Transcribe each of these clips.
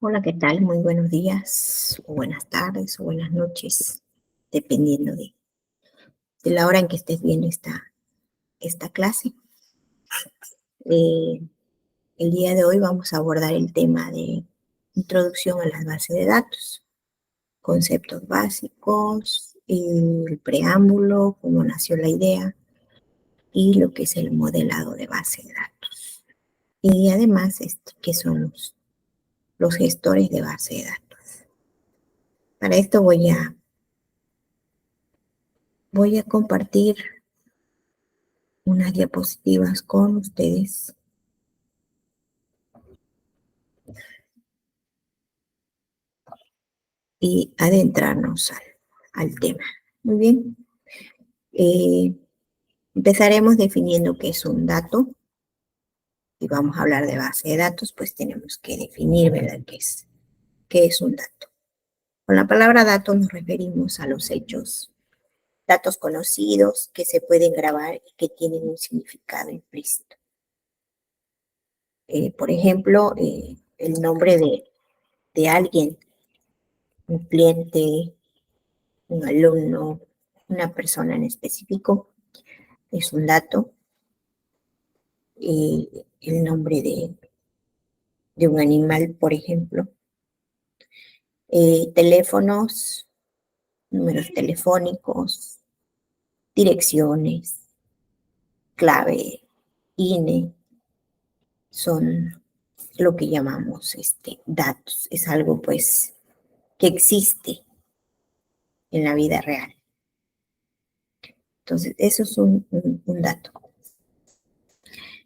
Hola, ¿qué tal? Muy buenos días, o buenas tardes, o buenas noches, dependiendo de la hora en que estés viendo esta clase. Eh, el día de hoy vamos a abordar el tema de introducción a las bases de datos, conceptos básicos, el preámbulo, cómo nació la idea y lo que es el modelado de base de datos. Y además, qué son los gestores de base de datos. Para esto voy a compartir unas diapositivas con ustedes y adentrarnos al tema. Muy bien. Empezaremos definiendo qué es un dato. Y vamos a hablar de base de datos, pues tenemos que definir, ¿verdad?, qué es un dato. Con la palabra dato nos referimos a los hechos, datos conocidos que se pueden grabar y que tienen un significado implícito. Por ejemplo, el nombre de alguien, un cliente, un alumno, una persona en específico, es un dato. El nombre de un animal, por ejemplo. Teléfonos, números telefónicos, direcciones, clave, INE, son lo que llamamos datos. Es algo, pues, que existe en la vida real. Entonces, eso es un dato.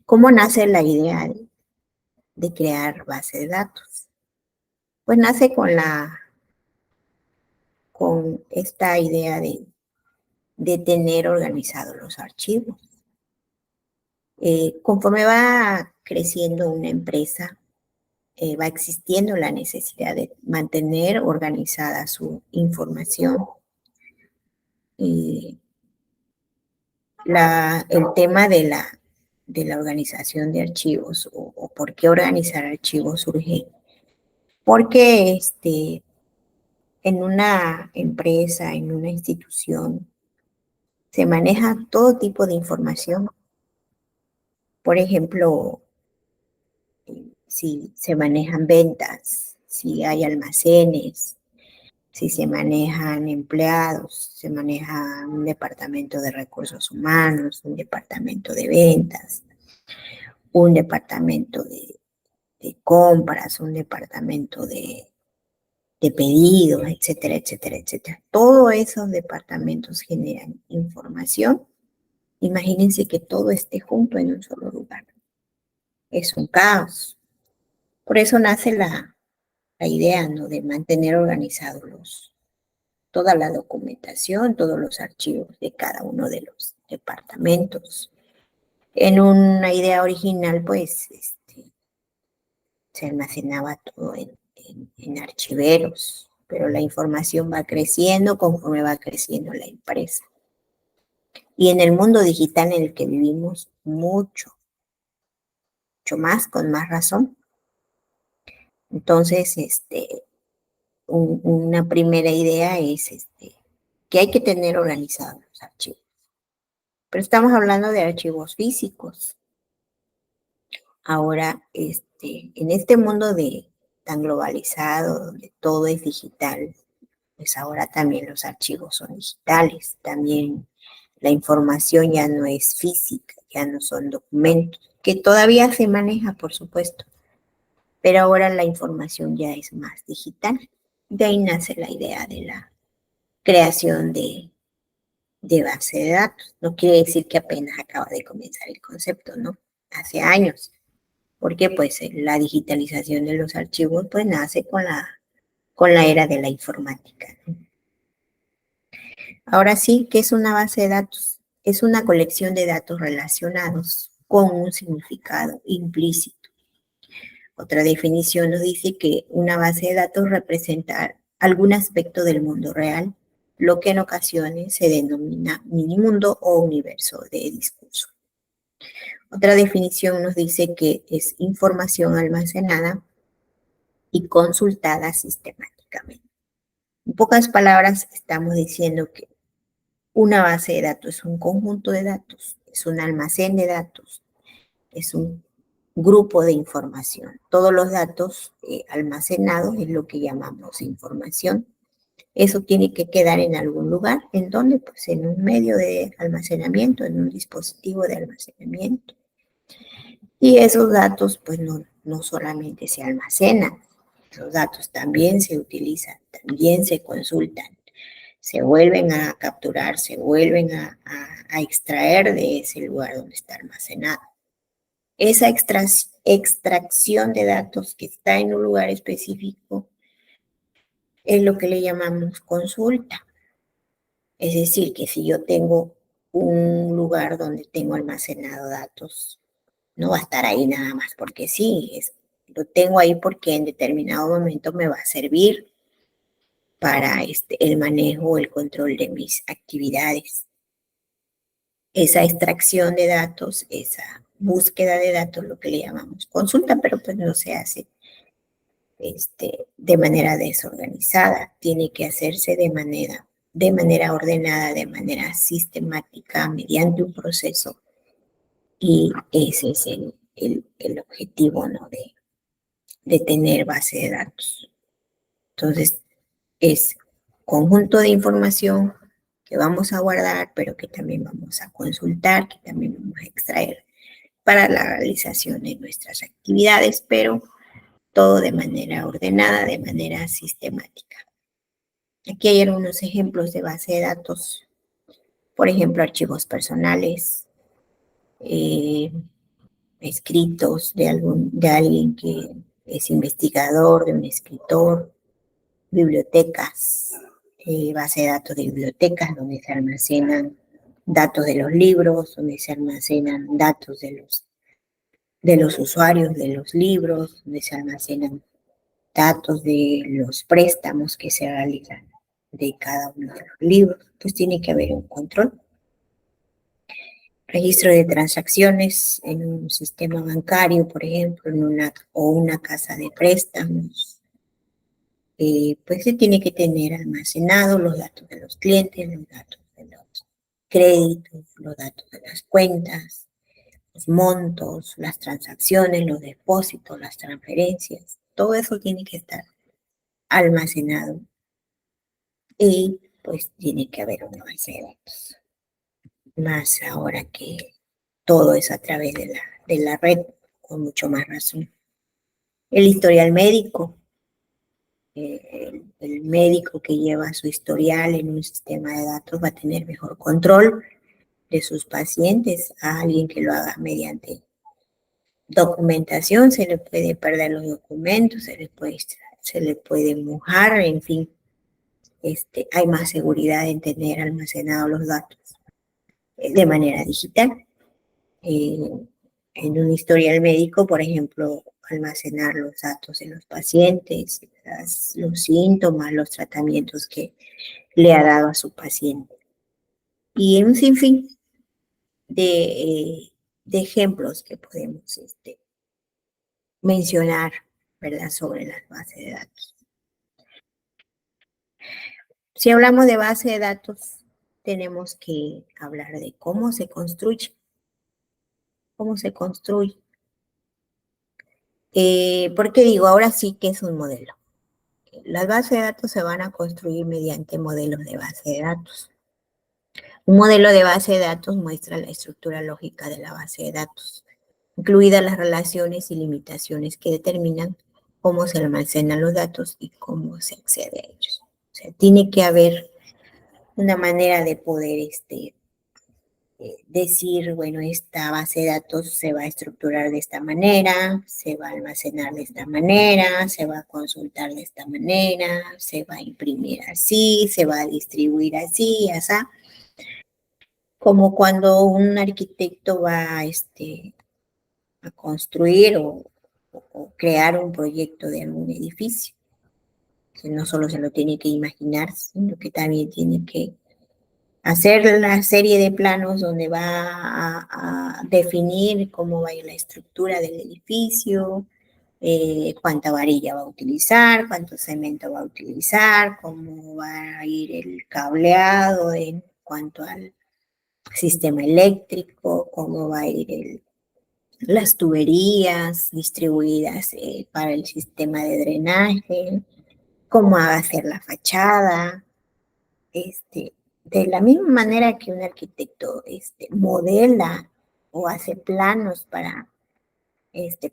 ¿Cómo nace la idea de crear base de datos? Pues nace con esta idea de tener organizados los archivos. Conforme va creciendo una empresa, va existiendo la necesidad de mantener organizada su información. El tema de la organización de archivos o por qué organizar archivos surge porque en una empresa, en una institución, se maneja todo tipo de información. Por ejemplo, si se manejan ventas, si hay almacenes, si se manejan empleados, se maneja un departamento de recursos humanos, un departamento de ventas, un departamento de compras, un departamento de pedidos, etcétera, etcétera, etcétera. Todos esos departamentos generan información. Imagínense que todo esté junto en un solo lugar. Es un caos. Por eso nace la idea, ¿no?, de mantener organizados toda la documentación, todos los archivos de cada uno de los departamentos. En una idea original, pues, se almacenaba todo en archiveros, pero la información va creciendo conforme va creciendo la empresa. Y en el mundo digital en el que vivimos, mucho más, con más razón. Entonces, una primera idea es que hay que tener organizados los archivos. Pero estamos hablando de archivos físicos. Ahora, en este mundo tan globalizado, donde todo es digital, pues ahora también los archivos son digitales. También la información ya no es física, ya no son documentos, que todavía se maneja, por supuesto, pero ahora la información ya es más digital. De ahí nace la idea de la creación de base de datos. No quiere decir que apenas acaba de comenzar el concepto, ¿no? Hace años, porque pues la digitalización de los archivos pues nace con la era de la informática, ¿no? Ahora sí, ¿qué es una base de datos? Es una colección de datos relacionados con un significado implícito. Otra definición nos dice que una base de datos representa algún aspecto del mundo real, lo que en ocasiones se denomina minimundo o universo de discurso. Otra definición nos dice que es información almacenada y consultada sistemáticamente. En pocas palabras, estamos diciendo que una base de datos es un conjunto de datos, es un almacén de datos, es un grupo de información. Todos los datos almacenados es lo que llamamos información. Eso tiene que quedar en algún lugar. ¿En dónde? Pues en un medio de almacenamiento, en un dispositivo de almacenamiento. Y esos datos, pues no solamente se almacenan, esos datos también se utilizan, también se consultan, se vuelven a capturar, se vuelven a extraer de ese lugar donde está almacenado. Esa extracción de datos que está en un lugar específico es lo que le llamamos consulta. Es decir, que si yo tengo un lugar donde tengo almacenado datos, no va a estar ahí nada más porque sí, lo tengo ahí porque en determinado momento me va a servir para el manejo o el control de mis actividades. Esa extracción de datos, esa búsqueda de datos, lo que le llamamos consulta, pero pues no se hace de manera desorganizada, tiene que hacerse de manera ordenada, de manera sistemática, mediante un proceso, y ese es el objetivo, ¿no? De tener base de datos. Entonces, es conjunto de información que vamos a guardar, pero que también vamos a consultar, que también vamos a extraer para la realización de nuestras actividades, pero todo de manera ordenada, de manera sistemática. Aquí hay algunos ejemplos de base de datos, por ejemplo, archivos personales, eh, escritos de alguien que es investigador, de un escritor, bibliotecas, base de datos de bibliotecas donde se almacenan datos de los libros, donde se almacenan datos de los usuarios de los libros, donde se almacenan datos de los préstamos que se realizan de cada uno de los libros. Pues tiene que haber un control. Registro de transacciones en un sistema bancario, por ejemplo, o una casa de préstamos. Pues se tiene que tener almacenados los datos de los clientes, los datos de los créditos, los datos de las cuentas, los montos, las transacciones, los depósitos, las transferencias. Todo eso tiene que estar almacenado y pues tiene que haber una base de datos. Más ahora que todo es a través de la red, con mucho más razón. El historial médico, el médico que lleva su historial en un sistema de datos va a tener mejor control de sus pacientes a alguien que lo haga mediante documentación. Se le puede perder los documentos, se le puede mojar, en fin. Hay más seguridad en tener almacenados los datos de manera digital. En un historial médico, por ejemplo, almacenar los datos de los pacientes, los síntomas, los tratamientos que le ha dado a su paciente. Y en un sinfín de ejemplos que podemos mencionar, ¿verdad?, sobre las bases de datos. Si hablamos de base de datos, tenemos que hablar de cómo se construye. ¿Cómo se construye? Porque digo, ahora sí que es un modelo. Las bases de datos se van a construir mediante modelos de base de datos. Un modelo de base de datos muestra la estructura lógica de la base de datos, incluidas las relaciones y limitaciones que determinan cómo se almacenan los datos y cómo se accede a ellos. O sea, tiene que haber una manera de poder decir, bueno, esta base de datos se va a estructurar de esta manera, se va a almacenar de esta manera, se va a consultar de esta manera, se va a imprimir así, se va a distribuir así, así. Como cuando un arquitecto va a construir o crear un proyecto de algún edificio, que no solo se lo tiene que imaginar, sino que también tiene que hacer la serie de planos donde va a definir cómo va a ir la estructura del edificio, cuánta varilla va a utilizar, cuánto cemento va a utilizar, cómo va a ir el cableado en cuanto al sistema eléctrico, cómo va a ir las tuberías distribuidas para el sistema de drenaje, cómo va a ser la fachada. De la misma manera que un arquitecto modela o hace planos para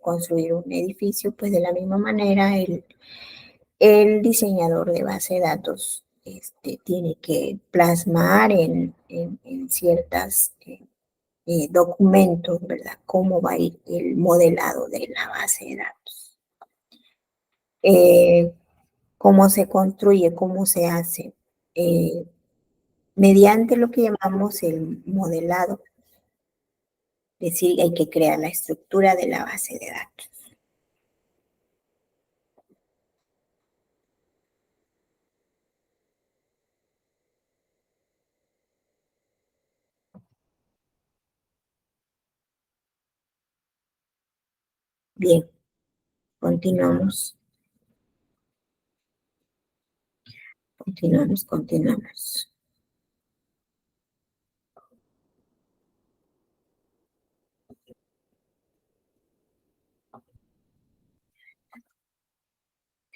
construir un edificio, pues de la misma manera el diseñador de base de datos tiene que plasmar en ciertas documentos, ¿verdad? Cómo va a ir el modelado de la base de datos. Cómo se construye, cómo se hace. Mediante lo que llamamos el modelado, es decir, hay que crear la estructura de la base de datos. Bien, continuamos, continuamos.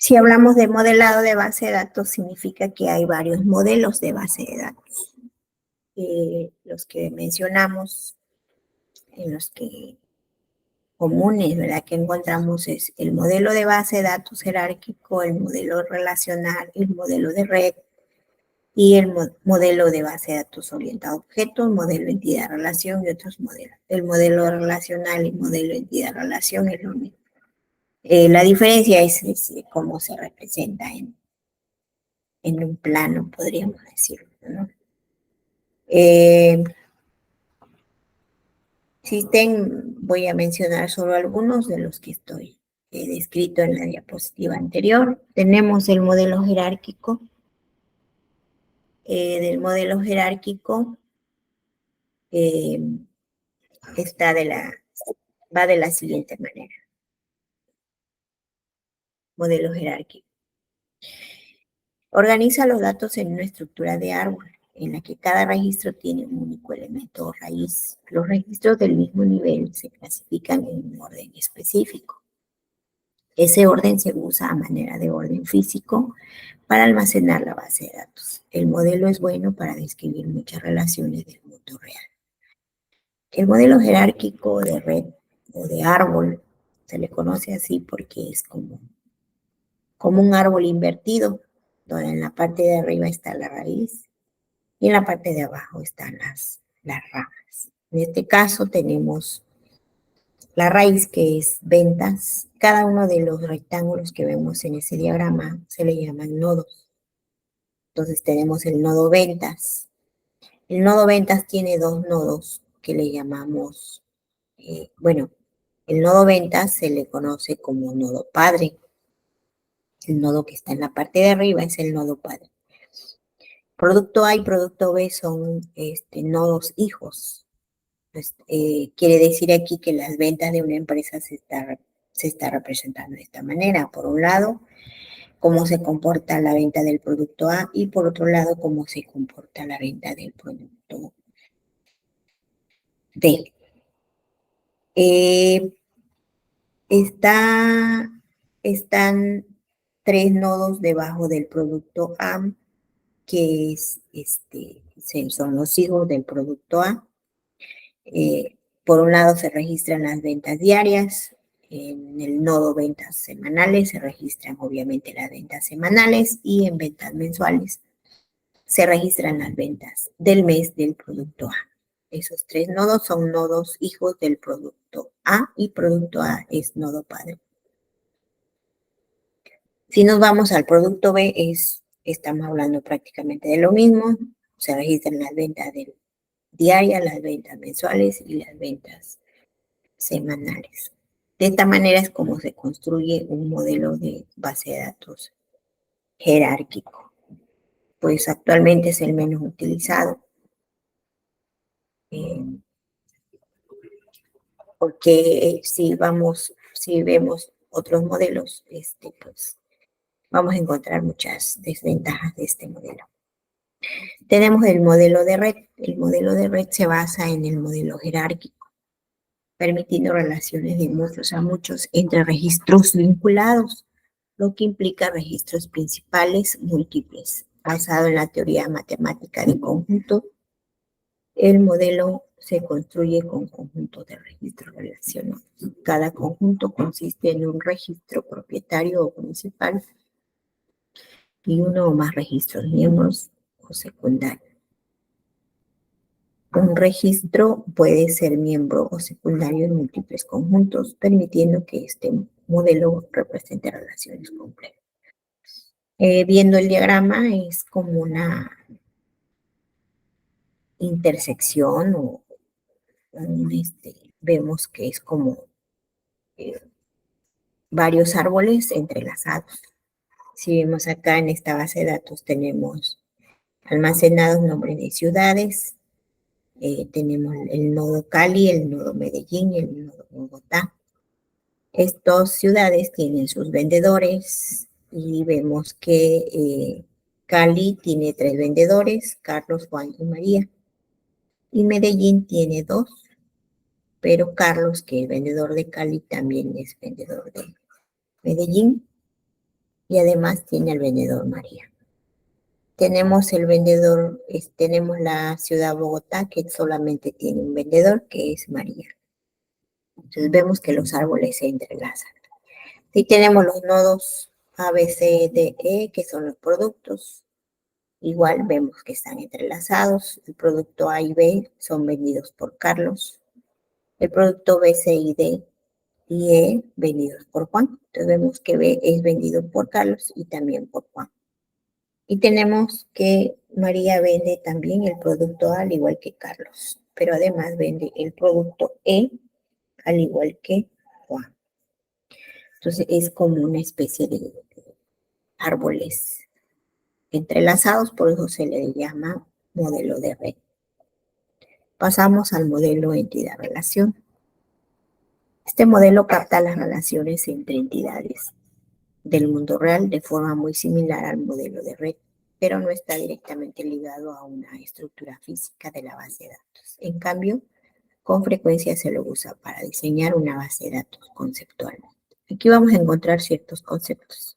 Si hablamos de modelado de base de datos, significa que hay varios modelos de base de datos. Los que mencionamos, en los que comunes, ¿verdad? Que encontramos es el modelo de base de datos jerárquico, el modelo relacional, el modelo de red y el modelo de base de datos orientado a objetos, modelo entidad-relación y otros modelos. El modelo relacional y modelo entidad-relación es lo mismo. La diferencia es cómo se representa en un plano, podríamos decirlo, ¿no? Existen, voy a mencionar solo algunos de los que estoy descrito en la diapositiva anterior. Tenemos el modelo jerárquico. Del modelo jerárquico va de la siguiente manera. Modelo jerárquico. Organiza los datos en una estructura de árbol, en la que cada registro tiene un único elemento o raíz. Los registros del mismo nivel se clasifican en un orden específico. Ese orden se usa a manera de orden físico para almacenar la base de datos. El modelo es bueno para describir muchas relaciones del mundo real. El modelo jerárquico de red o de árbol se le conoce así porque es como un árbol invertido, donde en la parte de arriba está la raíz y en la parte de abajo están las ramas. En este caso tenemos la raíz, que es ventas. Cada uno de los rectángulos que vemos en ese diagrama se le llaman nodos. Entonces tenemos el nodo ventas. El nodo ventas tiene dos nodos que le llamamos, el nodo ventas se le conoce como nodo padre. El nodo que está en la parte de arriba es el nodo padre. Producto A y producto B son nodos hijos. Pues, quiere decir aquí que las ventas de una empresa se está representando de esta manera. Por un lado, cómo se comporta la venta del producto A y por otro lado, cómo se comporta la venta del producto B. Están tres nodos debajo del producto A, que son los hijos del producto A. Por un lado se registran las ventas diarias. En el nodo ventas semanales se registran obviamente las ventas semanales y en ventas mensuales se registran las ventas del mes del producto A. Esos tres nodos son nodos hijos del producto A y producto A es nodo padre. Si nos vamos al producto B, estamos hablando prácticamente de lo mismo. Se registran las ventas diarias, las ventas mensuales y las ventas semanales. De esta manera es como se construye un modelo de base de datos jerárquico. Pues actualmente es el menos utilizado. Porque si vemos otros modelos, pues vamos a encontrar muchas desventajas de este modelo. Tenemos el modelo de red. El modelo de red se basa en el modelo jerárquico, permitiendo relaciones de muchos a muchos entre registros vinculados, lo que implica registros principales múltiples. Basado en la teoría matemática de conjunto, el modelo se construye con conjuntos de registros relacionados. Cada conjunto consiste en un registro propietario o principal y uno o más registros miembros o secundarios. Un registro puede ser miembro o secundario en múltiples conjuntos, permitiendo que este modelo represente relaciones complejas. Viendo el diagrama es como una intersección o vemos que es como varios árboles entrelazados. Si vemos acá en esta base de datos tenemos almacenados nombres de ciudades, tenemos el nodo Cali, el nodo Medellín y el nodo Bogotá. Estas ciudades tienen sus vendedores y vemos que Cali tiene 3 vendedores, Carlos, Juan y María. Y Medellín tiene 2, pero Carlos, que es vendedor de Cali, también es vendedor de Medellín. Y además tiene el vendedor María. Tenemos el vendedor, tenemos la ciudad Bogotá, que solamente tiene un vendedor, que es María. Entonces vemos que los árboles se entrelazan. Y tenemos los nodos A, B, C, D, E, que son los productos. Igual vemos que están entrelazados. El producto A y B son vendidos por Carlos. El producto B, C y D y E vendidos por Juan. Entonces vemos que B es vendido por Carlos y también por Juan. Y tenemos que María vende también el producto A al igual que Carlos, pero además vende el producto E al igual que Juan. Entonces es como una especie de árboles entrelazados, por eso se le llama modelo de red. Pasamos al modelo entidad-relación. Este modelo capta las relaciones entre entidades del mundo real de forma muy similar al modelo de red, pero no está directamente ligado a una estructura física de la base de datos. En cambio, con frecuencia se lo usa para diseñar una base de datos conceptual. Aquí vamos a encontrar ciertos conceptos.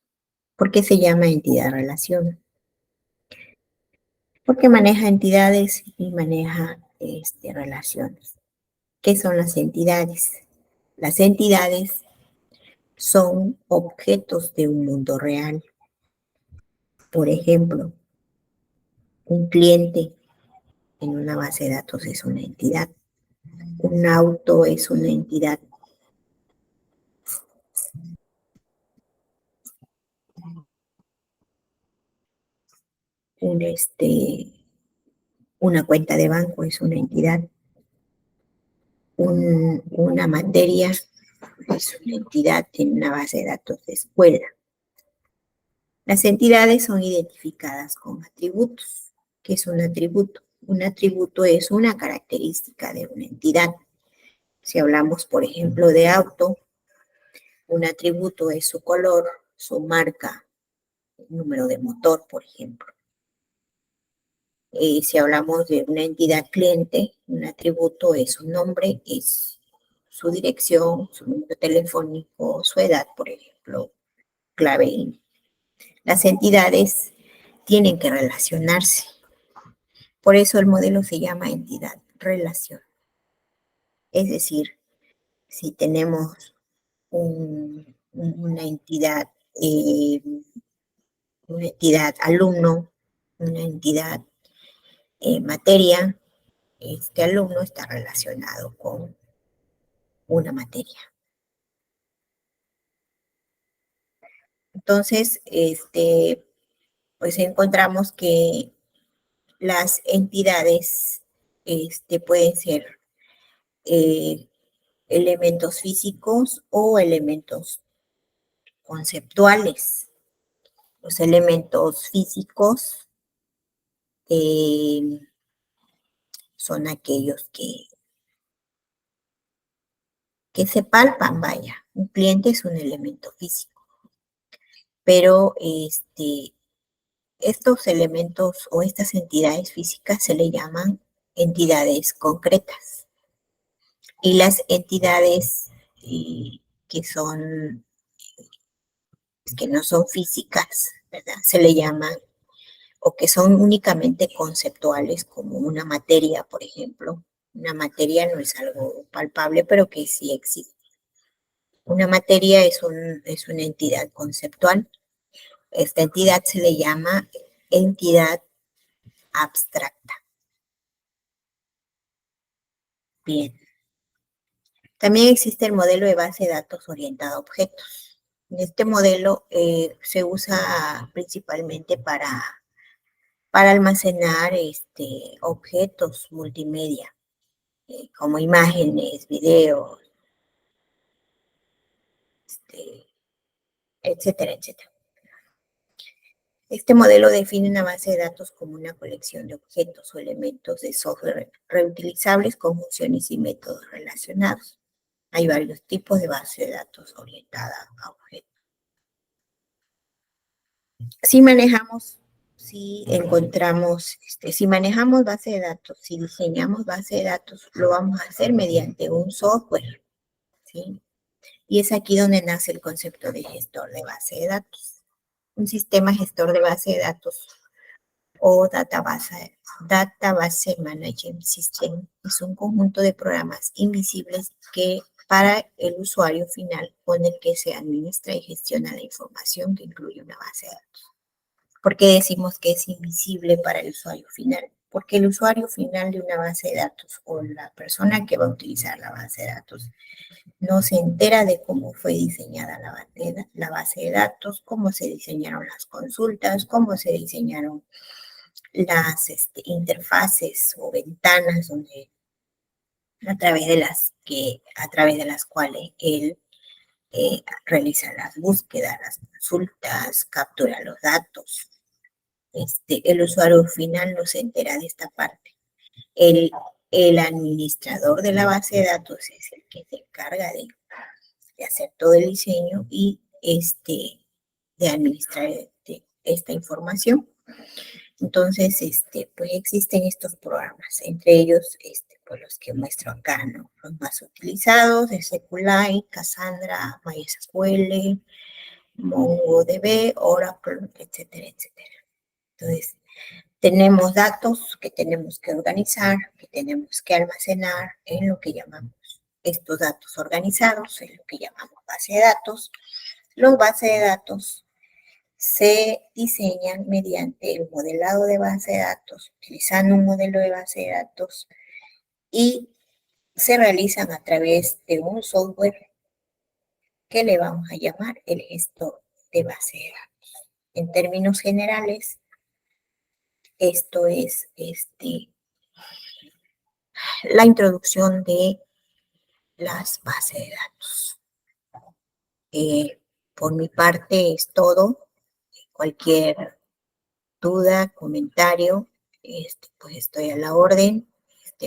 ¿Por qué se llama entidad-relación? Porque maneja entidades y maneja relaciones. ¿Qué son las entidades? Las entidades son objetos de un mundo real. Por ejemplo, un cliente en una base de datos es una entidad. Un auto es una entidad. Una cuenta de banco es una entidad. Una materia es una entidad en una base de datos de escuela. Las entidades son identificadas con atributos. ¿Qué es un atributo? Un atributo es una característica de una entidad. Si hablamos, por ejemplo, de auto, un atributo es su color, su marca, el número de motor, por ejemplo. Si hablamos de una entidad cliente, un atributo es su nombre, es su dirección, su número telefónico, su edad, por ejemplo, clave INE. Las entidades tienen que relacionarse. Por eso el modelo se llama entidad-relación. Es decir, si tenemos una entidad alumno, una entidad materia, este alumno está relacionado con una materia. Entonces, pues encontramos que las entidades pueden ser elementos físicos o elementos conceptuales. Los elementos físicos son aquellos que se palpan, vaya. Un cliente es un elemento físico, pero estos elementos o estas entidades físicas se le llaman entidades concretas. Y las entidades que son, que no son físicas, ¿verdad? Se le llaman, o que son únicamente conceptuales, como una materia, por ejemplo. Una materia no es algo palpable, pero que sí existe. Una materia es una entidad conceptual. Esta entidad se le llama entidad abstracta. Bien. También existe el modelo de base de datos orientado a objetos. Este modelo se usa principalmente para almacenar objetos multimedia, como imágenes, videos, etcétera, etcétera. Este modelo define una base de datos como una colección de objetos o elementos de software reutilizables con funciones y métodos relacionados. Hay varios tipos de base de datos orientada a objetos. Si manejamos, si encontramos, si manejamos base de datos, si diseñamos base de datos, lo vamos a hacer mediante un software, ¿sí? Y es aquí donde nace el concepto de gestor de base de datos. Un sistema gestor de base de datos o database management system es un conjunto de programas invisibles que para el usuario final con el que se administra y gestiona la información que incluye una base de datos. ¿Por qué decimos que es invisible para el usuario final? Porque el usuario final de una base de datos o la persona que va a utilizar la base de datos no se entera de cómo fue diseñada la base de datos, cómo se diseñaron las consultas, cómo se diseñaron las interfaces o ventanas donde, a través de las cuales él realiza las búsquedas, las consultas, captura los datos. El usuario final no se entera de esta parte. El administrador de la base de datos es el que se encarga de hacer todo el diseño y de administrar esta información. Entonces, pues existen estos programas, entre ellos, pues los que muestro acá, ¿no? Los más utilizados, SQLite, Cassandra, MySQL, MongoDB, Oracle, etcétera, etcétera. Entonces, tenemos datos que tenemos que organizar, que tenemos que almacenar en lo que llamamos estos datos organizados, en lo que llamamos base de datos. Los bases de datos se diseñan mediante el modelado de base de datos, utilizando un modelo de base de datos y se realizan a través de un software que le vamos a llamar el gestor de base de datos. En términos generales, esto es la introducción de las bases de datos. Por mi parte es todo. Cualquier duda, comentario, pues estoy a la orden.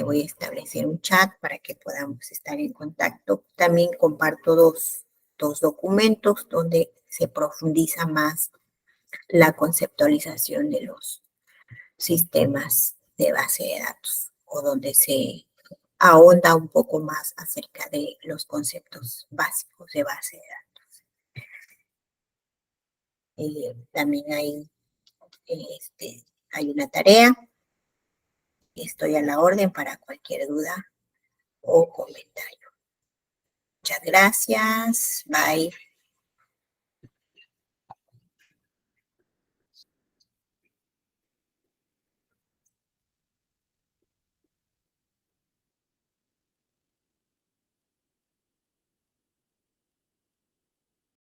Voy a establecer un chat para que podamos estar en contacto. También comparto dos documentos donde se profundiza más la conceptualización de los sistemas de base de datos o donde se ahonda un poco más acerca de los conceptos básicos de base de datos. También hay una tarea. Estoy a la orden para cualquier duda o comentario. Muchas gracias. Bye.